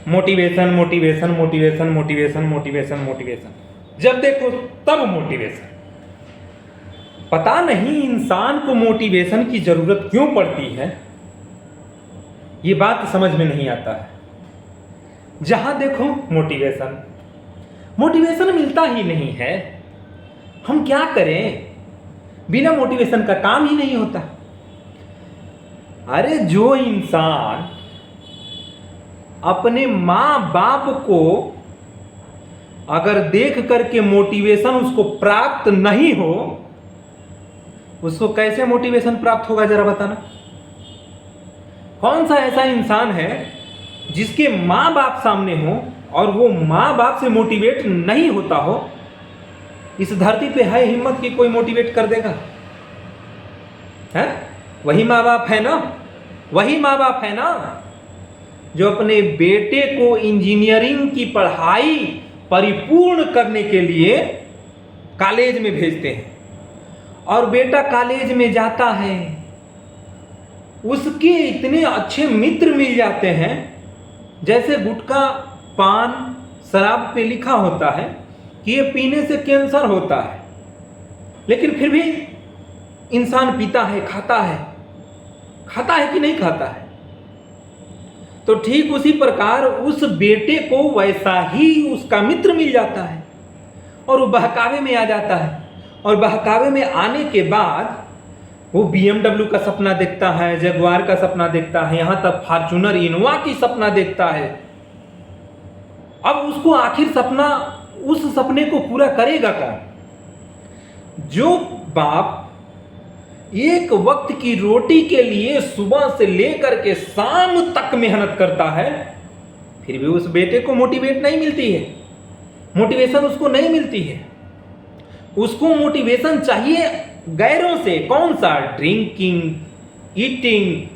Motivation motivation motivation motivation motivation motivation, जब देखो तब मोटिवेशन। पता नहीं इंसान को मोटिवेशन की जरूरत क्यों पड़ती है, ये बात समझ में नहीं आता है। जहां देखो मोटिवेशन, मोटिवेशन मिलता ही नहीं है। हम क्या करें, बिना मोटिवेशन का काम ही नहीं होता। अरे जो इंसान अपने माँ बाप को अगर देख करके मोटिवेशन उसको प्राप्त नहीं हो, उसको कैसे मोटिवेशन प्राप्त होगा, जरा बताना। कौन सा ऐसा इंसान है जिसके माँ बाप सामने हो और वो माँ बाप से मोटिवेट नहीं होता हो? इस धरती पे है हिम्मत कि कोई मोटिवेट कर देगा? है वही माँ बाप है ना, वही माँ बाप है ना जो अपने बेटे को इंजीनियरिंग की पढ़ाई परिपूर्ण करने के लिए कॉलेज में भेजते हैं। और बेटा कॉलेज में जाता है, उसके इतने अच्छे मित्र मिल जाते हैं, जैसे गुटखा पान शराब पे लिखा होता है कि ये पीने से कैंसर होता है, लेकिन फिर भी इंसान पीता है, खाता है कि नहीं खाता है? तो ठीक उसी प्रकार उस बेटे को वैसा ही उसका मित्र मिल जाता है और वो बहकावे में आ जाता है। और बहकावे में आने के बाद वो BMW का सपना देखता है, जगुआर का सपना देखता है, यहां तक फॉर्च्यूनर इनोवा की सपना देखता है। अब उसको आखिर सपना, उस सपने को पूरा करेगा कौन? जो बाप एक वक्त की रोटी के लिए सुबह से लेकर के शाम तक मेहनत करता है, फिर भी उस बेटे को मोटिवेट नहीं मिलती है, मोटिवेशन उसको नहीं मिलती है। उसको मोटिवेशन चाहिए गैरों से। कौन सा? ड्रिंकिंग, ईटिंग,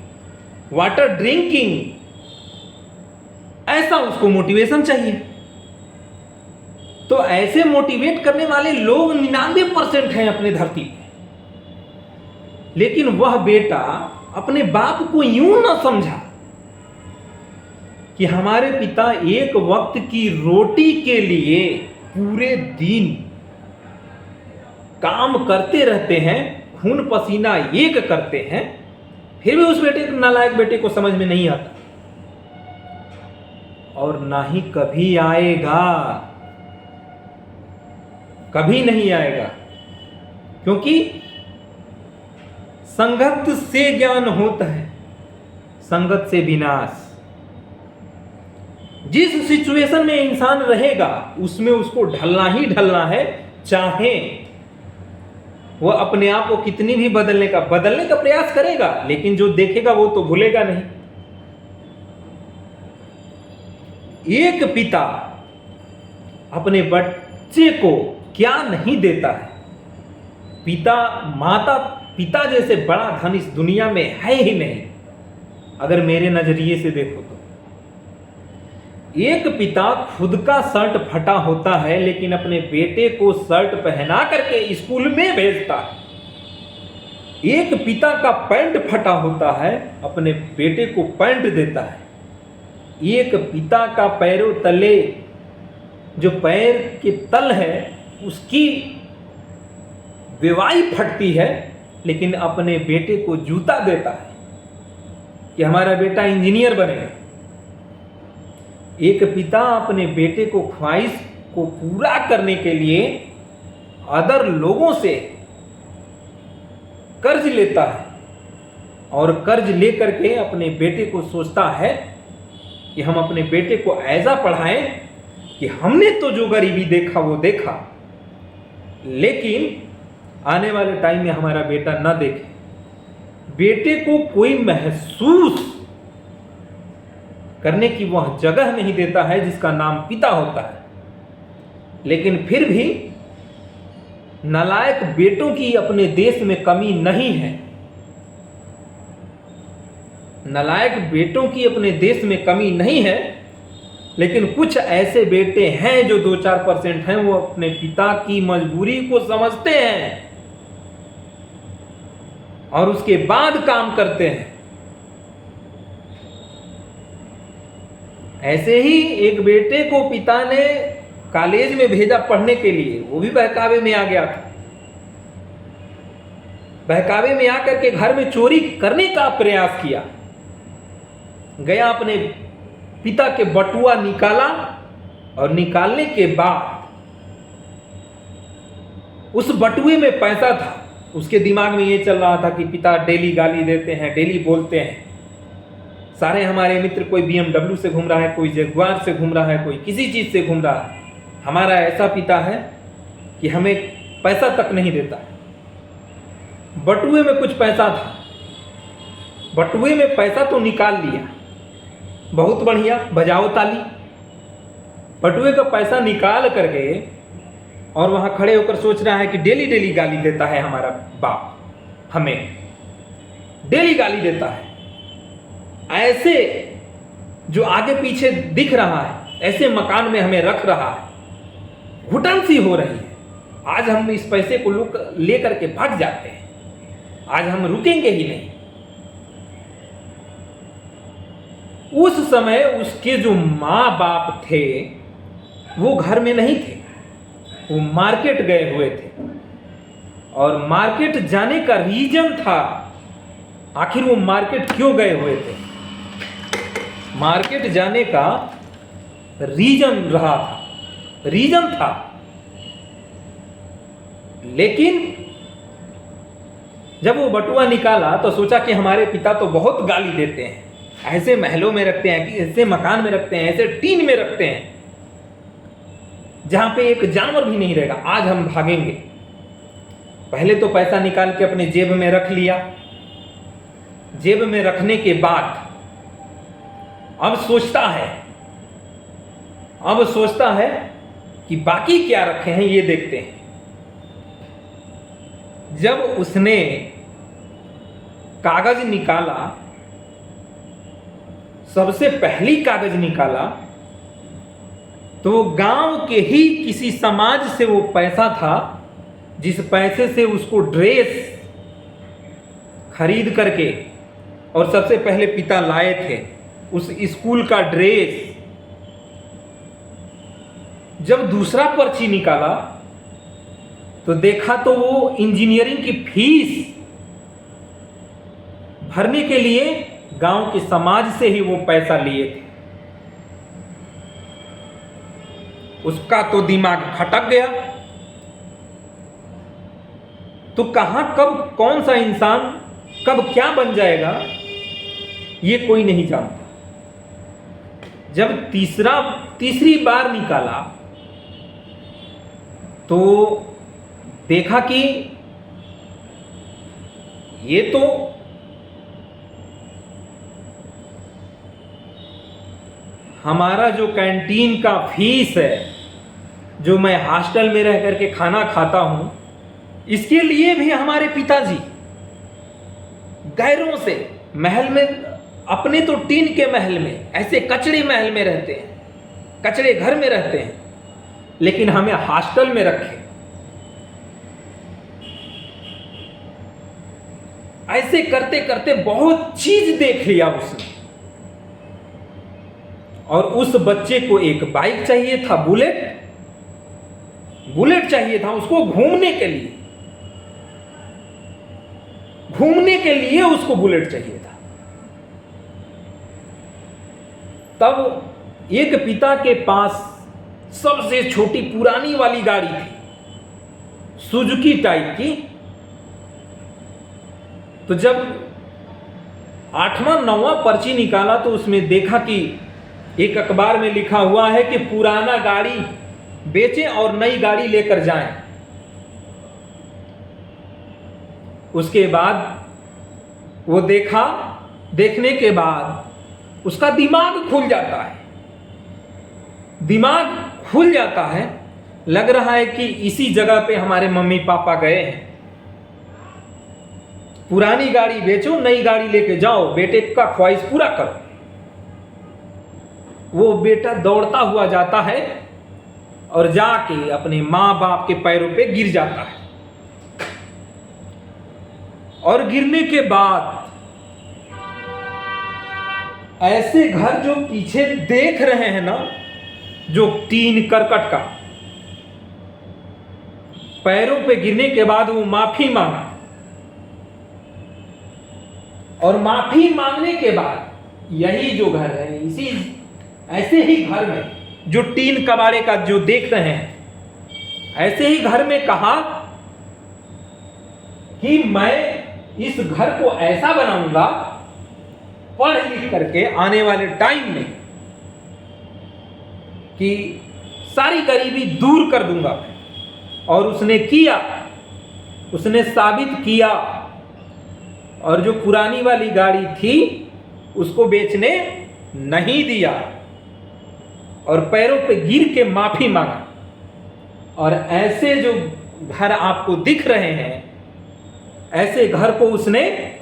वाटर ड्रिंकिंग, ऐसा उसको मोटिवेशन चाहिए। तो ऐसे मोटिवेट करने वाले लोग 99% हैं अपने धरती पे। लेकिन वह बेटा अपने बाप को यूं ना समझा कि हमारे पिता एक वक्त की रोटी के लिए पूरे दिन काम करते रहते हैं, खून पसीना एक करते हैं, फिर भी उस बेटे को, नालायक बेटे को समझ में नहीं आता। और ना ही कभी आएगा, कभी नहीं आएगा, क्योंकि संगत से ज्ञान होता है, संगत से विनाश। जिस सिचुएशन में इंसान रहेगा उसमें उसको ढलना ही ढलना है, चाहे वह अपने आप को कितनी भी बदलने का प्रयास करेगा, लेकिन जो देखेगा वो तो भूलेगा नहीं। एक पिता अपने बच्चे को क्या नहीं देता है? पिता जैसे बड़ा धन इस दुनिया में है ही नहीं, अगर मेरे नजरिए से देखो तो। एक पिता खुद का शर्ट फटा होता है लेकिन अपने बेटे को शर्ट पहना करके स्कूल में भेजता है। एक पिता का पैंट फटा होता है, अपने बेटे को पैंट देता है। एक पिता का पैरों तले, जो पैर के तल है, उसकी बेवाई फटती है, लेकिन अपने बेटे को जूता देता है कि हमारा बेटा इंजीनियर बनेगा। एक पिता अपने बेटे को ख्वाहिश को पूरा करने के लिए अदर लोगों से कर्ज लेता है और कर्ज लेकर के अपने बेटे को सोचता है कि हम अपने बेटे को ऐसा पढ़ाएं कि हमने तो जो गरीबी देखा वो देखा, लेकिन आने वाले टाइम में हमारा बेटा ना देखे। बेटे को कोई महसूस करने की वह जगह नहीं देता है जिसका नाम पिता होता है। लेकिन फिर भी नालायक बेटों की अपने देश में कमी नहीं है, नालायक बेटों की अपने देश में कमी नहीं है, लेकिन कुछ ऐसे बेटे हैं जो 2-4% हैं, वो अपने पिता की मजबूरी को समझते हैं और उसके बाद काम करते हैं। ऐसे ही एक बेटे को पिता ने कॉलेज में भेजा पढ़ने के लिए, वो भी बहकावे में आ गया था। बहकावे में आकर के घर में चोरी करने का प्रयास किया, गया अपने पिता के बटुआ निकाला, और निकालने के बाद उस बटुए में पैसा था। उसके दिमाग में ये चल रहा था कि पिता डेली गाली देते हैं, डेली बोलते हैं, सारे हमारे मित्र, कोई BMW से घूम रहा है, कोई जगुआर से घूम रहा है, कोई किसी चीज से घूम रहा है, हमारा ऐसा पिता है कि हमें पैसा तक नहीं देता है। बटुए में कुछ पैसा था, बटुए में पैसा तो निकाल लिया, बहुत बढ़िया, बजाओ ताली। बटुए का पैसा निकाल करके और वहां खड़े होकर सोच रहा है कि डेली डेली गाली देता है हमारा बाप, हमें डेली गाली देता है। ऐसे जो आगे पीछे दिख रहा है, ऐसे मकान में हमें रख रहा है, घुटन सी हो रही है। आज हम इस पैसे को लेकर के भाग जाते हैं, आज हम रुकेंगे ही नहीं। उस समय उसके जो माँ बाप थे वो घर में नहीं थे, वो मार्केट गए हुए थे। और मार्केट जाने का रीजन था, आखिर वो मार्केट क्यों गए हुए थे? मार्केट जाने का रीजन था, लेकिन जब वो बटुआ निकाला तो सोचा कि हमारे पिता तो बहुत गाली देते हैं, ऐसे महलों में रखते हैं, ऐसे मकान में रखते हैं, ऐसे टीन में रखते हैं जहां पे एक जानवर भी नहीं रहेगा। आज हम भागेंगे। पहले तो पैसा निकाल के अपने जेब में रख लिया। जेब में रखने के बाद अब सोचता है कि बाकी क्या रखे हैं ये देखते हैं। जब उसने कागज निकाला, सबसे पहली कागज निकाला, तो गांव के ही किसी समाज से वो पैसा था, जिस पैसे से उसको ड्रेस खरीद करके, और सबसे पहले पिता लाए थे उस स्कूल का ड्रेस। जब दूसरा पर्ची निकाला तो देखा तो वो इंजीनियरिंग की फीस भरने के लिए गांव के समाज से ही वो पैसा लिए थे। उसका तो दिमाग खटक गया। तो कहां कब कौन सा इंसान कब क्या बन जाएगा ये कोई नहीं जानता। जब तीसरी बार निकाला तो देखा कि ये तो हमारा जो कैंटीन का फीस है, जो मैं हॉस्टल में रह करके खाना खाता हूं, इसके लिए भी हमारे पिताजी गैरों से महल में, अपने तो टीन के महल में, ऐसे कचड़े महल में रहते हैं, कचड़े घर में रहते हैं, लेकिन हमें हॉस्टल में रखे। ऐसे करते करते बहुत चीज देख लिया उसने। और उस बच्चे को एक बाइक चाहिए था, बुलेट चाहिए था उसको घूमने के लिए उसको बुलेट चाहिए था। तब एक पिता के पास सबसे छोटी पुरानी वाली गाड़ी थी, सुजुकी टाइप की। तो जब 8वां 9वां पर्ची निकाला तो उसमें देखा कि एक अखबार में लिखा हुआ है कि पुराना गाड़ी बेचें और नई गाड़ी लेकर जाएं। उसके बाद वो देखा, देखने के बाद उसका दिमाग खुल जाता है। लग रहा है कि इसी जगह पे हमारे मम्मी पापा गए हैं। पुरानी गाड़ी बेचो, नई गाड़ी लेके जाओ, बेटे का ख्वाहिश पूरा करो। वो बेटा दौड़ता हुआ जाता है और जाके अपने माँ बाप के पैरों पे गिर जाता है। और गिरने के बाद ऐसे घर जो पीछे देख रहे हैं ना, जो टीन करकट का, पैरों पे गिरने के बाद वो माफी मांगा, और माफी मांगने के बाद यही जो घर है, इसी ऐसे ही घर में जो टीन कबाड़े का जो देख रहे हैं, ऐसे ही घर में कहा कि मैं इस घर को ऐसा बनाऊंगा पढ़ लिख करके आने वाले टाइम में कि सारी गरीबी दूर कर दूंगा। और उसने किया, उसने साबित किया। और जो पुरानी वाली गाड़ी थी उसको बेचने नहीं दिया, और पैरों पे गिर के माफी मांगा। और ऐसे जो घर आपको दिख रहे हैं, ऐसे घर को उसने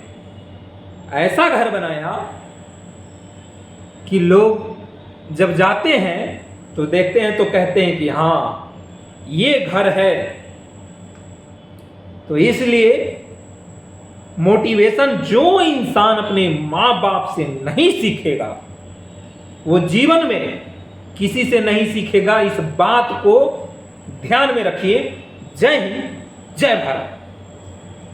ऐसा घर बनाया कि लोग जब जाते हैं तो देखते हैं तो कहते हैं कि हाँ ये घर है। तो इसलिए मोटिवेशन जो इंसान अपने माँ बाप से नहीं सीखेगा वो जीवन में किसी से नहीं सीखेगा। इस बात को ध्यान में रखिए। जय हिंद, जय भारत।